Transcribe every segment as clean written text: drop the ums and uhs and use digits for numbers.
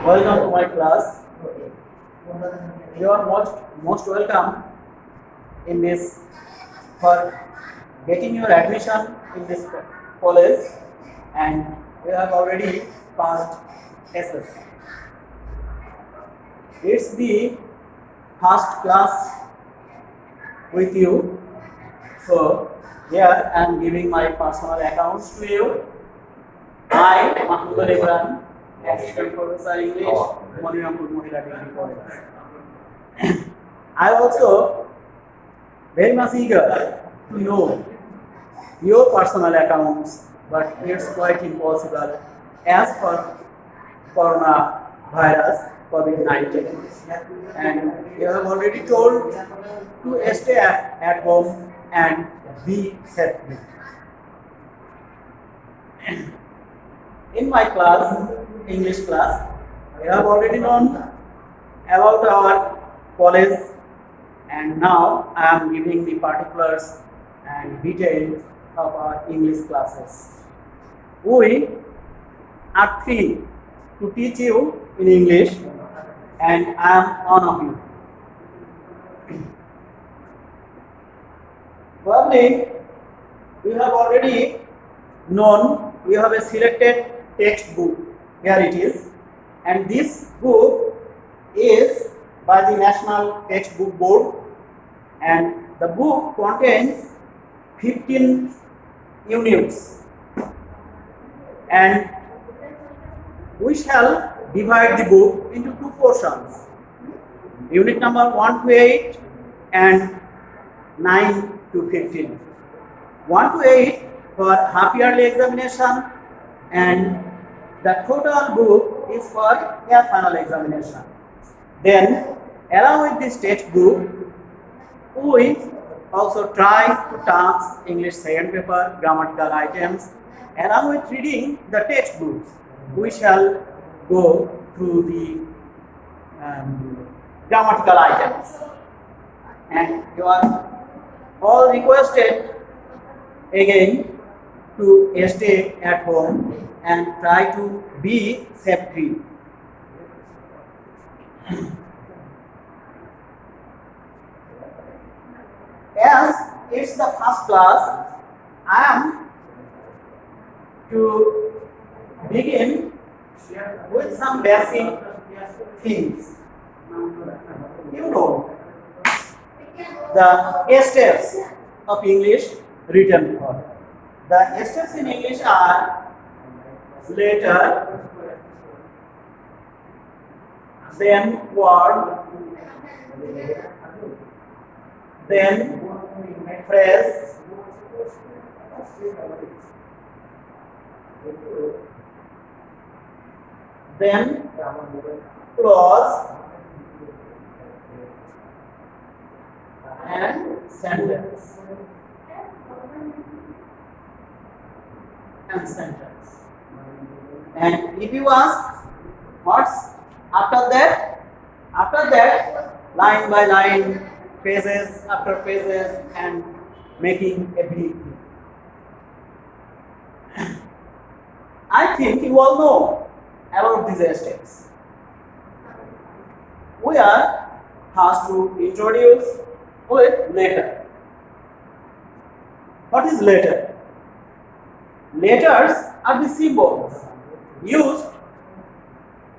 Welcome to my class. You are most welcome in this for getting your admission in this college, and you have already passed SS. It's the first class with you, so here I am giving my personal accounts to you. I, Mahmoud Imran, Assistant Professor English, Monirampur Mohila Degree College. I also very much eager to know your personal accounts, but it's quite impossible as for coronavirus COVID-19. And you have already told to stay at home and be safe. In my class, English class, we have already known about our college, and now I am giving the particulars and details of our English classes. We are three to teach you in English, and I am one of you. Probably you have already known we have a selected textbook. Here it is, and this book is by the National Textbook Board, and the book contains 15 units, and we shall divide the book into two portions: unit number 1 to 8 and 9 to 15. 1 to 8 for half yearly examination, and the total book is for year final examination. Then, along with this textbook, we also try to task English second paper grammatical items. Along with reading the textbooks, we shall go through the grammatical items. And you are all requested again to stay at home and try to be safe-free. As it's the first class, I am to begin with some basic things. You know the steps of English written form. The steps in English are letter, then word, then phrase, then clause, and sentence. And if you ask what's after that? After that, line by line, pages after pages, and making a brief. I think you all know about these steps. We are asked to introduce with letter. What is letter? Letters are the symbols used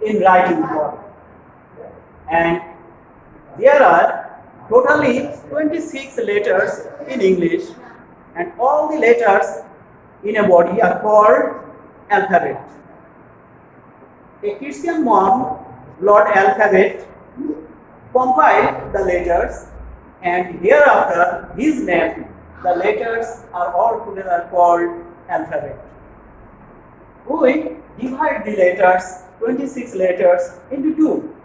in writing form, and there are totally 26 letters in English, and all the letters in a body are called alphabet. A Christian monk, Lord Alphabet, compiled the letters, and hereafter his name, the letters are all together called alphabet. We divide the letters, 26 letters, into two.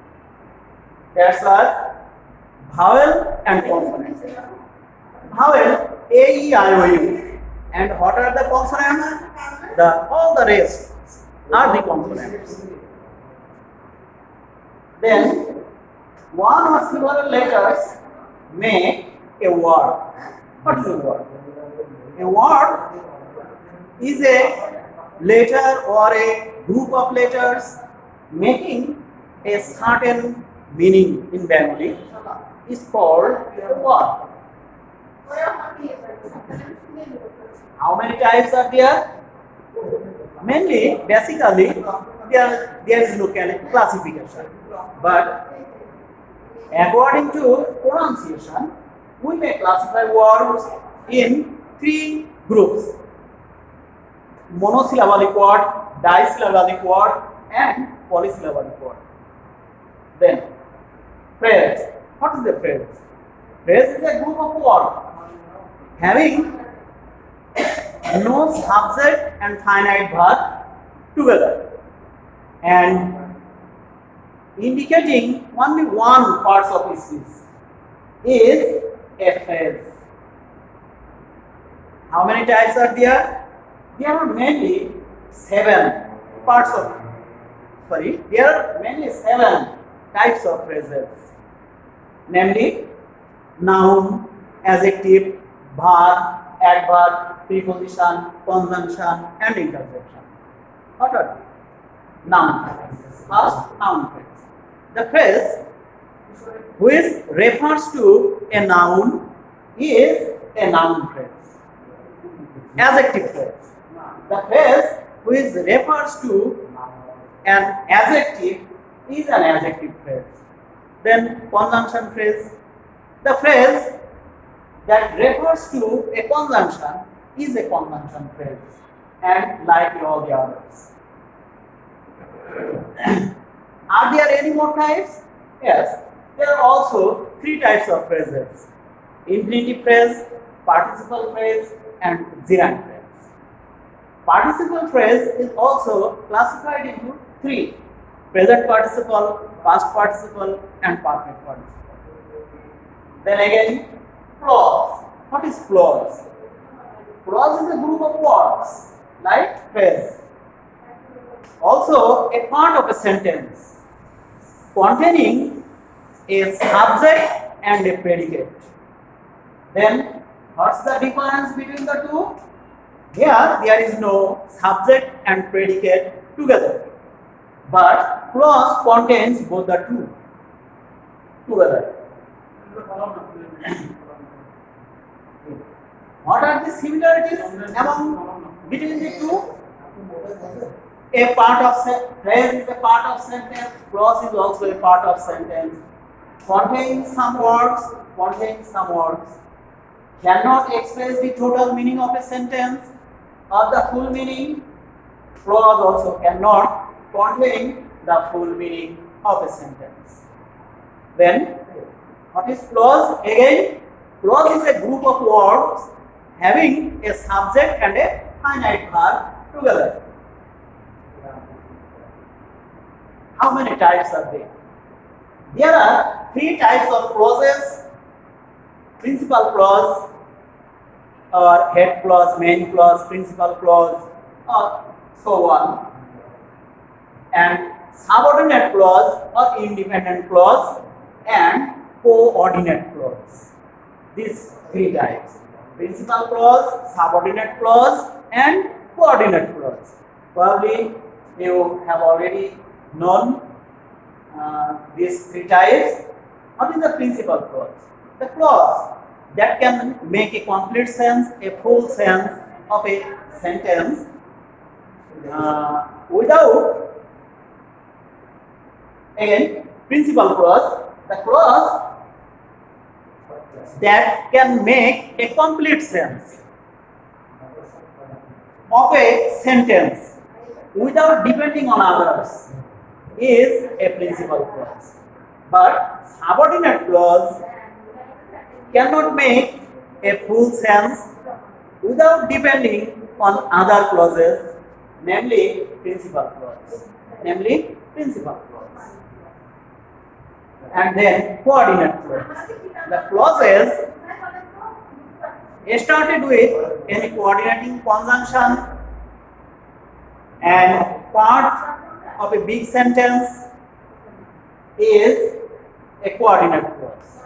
That's are vowel and consonant. Vowel A, E, I, O, U. And what are the consonants? All the rest are the consonants. Then one or several letters make a word. What is a word? A word is a letter or a group of letters making a certain meaning in Bengali is called what? How many types are there? Mainly, basically, there is no classification. But according to pronunciation, we may classify words in three groups: monosyllabic word, disyllabic word, and polysyllabic word. Then, phrase. What is a phrase? Phrase is a group of words having no subject and finite verb together and indicating only one part of speech is a phrase. How many types are there? There are mainly seven types of phrases, namely noun, adjective, verb, adverb, preposition, conjunction, and interjection. What are they? Noun phrase. First, noun phrase. The phrase which refers to a noun is a noun phrase. Adjective phrase. The phrase which refers to an adjective is an adjective phrase. Then conjunction phrase. The phrase that refers to a conjunction is a conjunction phrase, and like all the others. Are there any more types? Yes, there are also three types of phrases: infinitive phrase, participle phrase, and gerund phrase. Participle phrase is also classified into three: present participle, past participle, and perfect participle. Then again, clause. What is clause? Clause is a group of words like phrase. Also, a part of a sentence containing a subject and a predicate. Then, what's the difference between the two? Here, there is no subject and predicate together, but clause contains both the two together. What are the similarities between the two? A part of phrase is a part of sentence, clause is also a part of sentence, contains some words, cannot express the total meaning of a sentence or the full meaning. Clause also cannot contain the full meaning of a sentence. Then, what is clause? Again, clause is a group of words having a subject and a finite verb together. How many types are there? There are three types of clauses: principal clause, or head clause, main clause, principal clause, or so on, and subordinate clause or independent clause and coordinate clause. These three types: principal clause, subordinate clause, and coordinate clause. Probably you have already known these three types. What is the principal clause? The clause that can make a complete sense, a full sense of a sentence without, again, principal clause, the clause that can make a complete sense of a sentence without depending on others is a principal clause. But subordinate clause cannot make a full sense without depending on other clauses, namely principal clause. And then coordinate clause. The clauses started with any coordinating conjunction and part of a big sentence is a coordinate clause.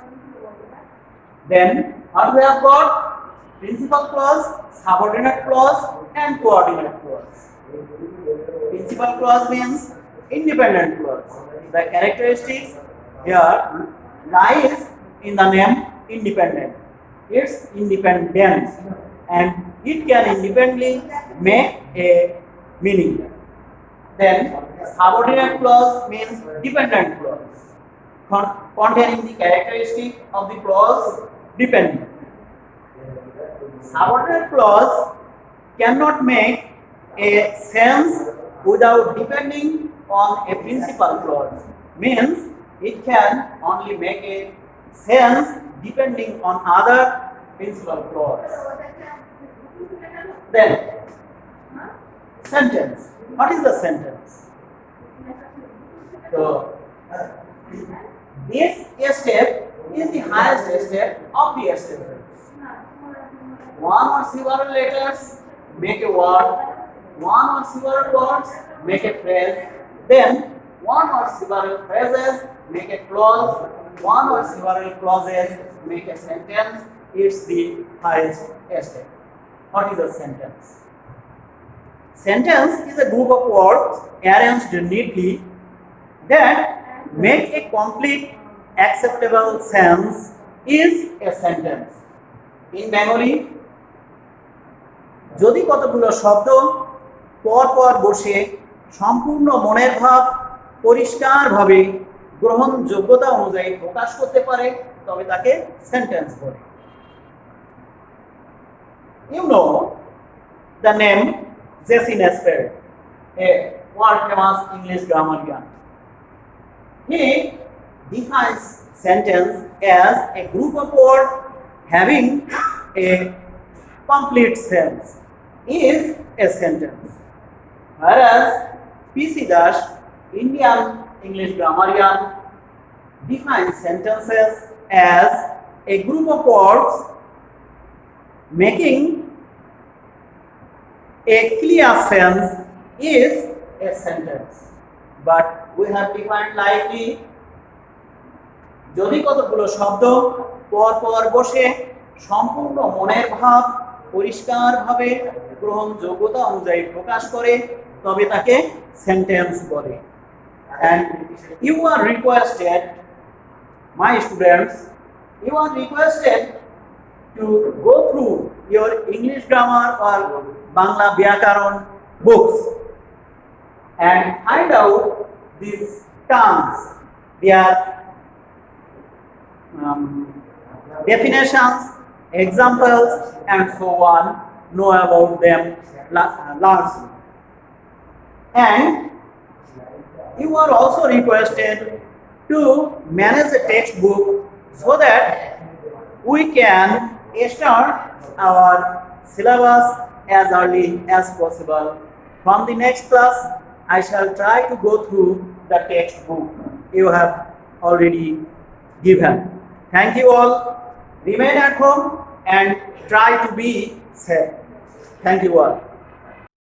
Then what we have got? Principal clause, subordinate clause, and coordinate clause. Principal clause means independent clause. The characteristics here lies in the name independent. It's independent and it can independently make a meaning. Then subordinate clause means dependent clause, containing the characteristic of the clause dependent. Subordinate clause cannot make a sense without depending on a principal clause. Means it can only make a sense depending on other principal clause. Then sentence. What is the sentence? So this step is the highest step of the step. One or several letters make a word, one or several words make a phrase, then one or several phrases make a clause, one or several clauses make a sentence. It's the highest step. What is a sentence? Sentence is a group of words arranged neatly that make a complete acceptable sense is a sentence. In Bengali, যদি কতগুলো শব্দ পর পর বসে সম্পূর্ণ মনের ভাব পরিষ্কারভাবে গ্রহণযোগ্যতা অনুযায়ী প্রকাশ করতে পারে তবে তাকে সেন্টেন্স বলে। You know the name Jessie Nesper, a world famous English grammarian. He defines sentence as a group of words having a complete sense is a sentence. Whereas P.C. Das, Indian English grammarian, defines sentences as a group of words making a clear sense is a sentence. But we have defined lightly, যদি কতগুলো শব্দ পর পর বসে সম্পূর্ণ মনের ভাব পরিষ্কারভাবে গ্রহণযোগ্যতা অনুযায়ী প্রকাশ করে তবে তাকে সেন্টেন্স বলে। And you are requested, my students, you are requested to go through your English grammar or Bangla Vyakaron books and find out these terms, their definitions, examples, and so on. Know about them largely. And you are also requested to manage the textbook so that we can start our syllabus as early as possible. From the next class, I shall try to go through the textbook you have already given. Thank you all. Remain at home and try to be safe. Thank you all.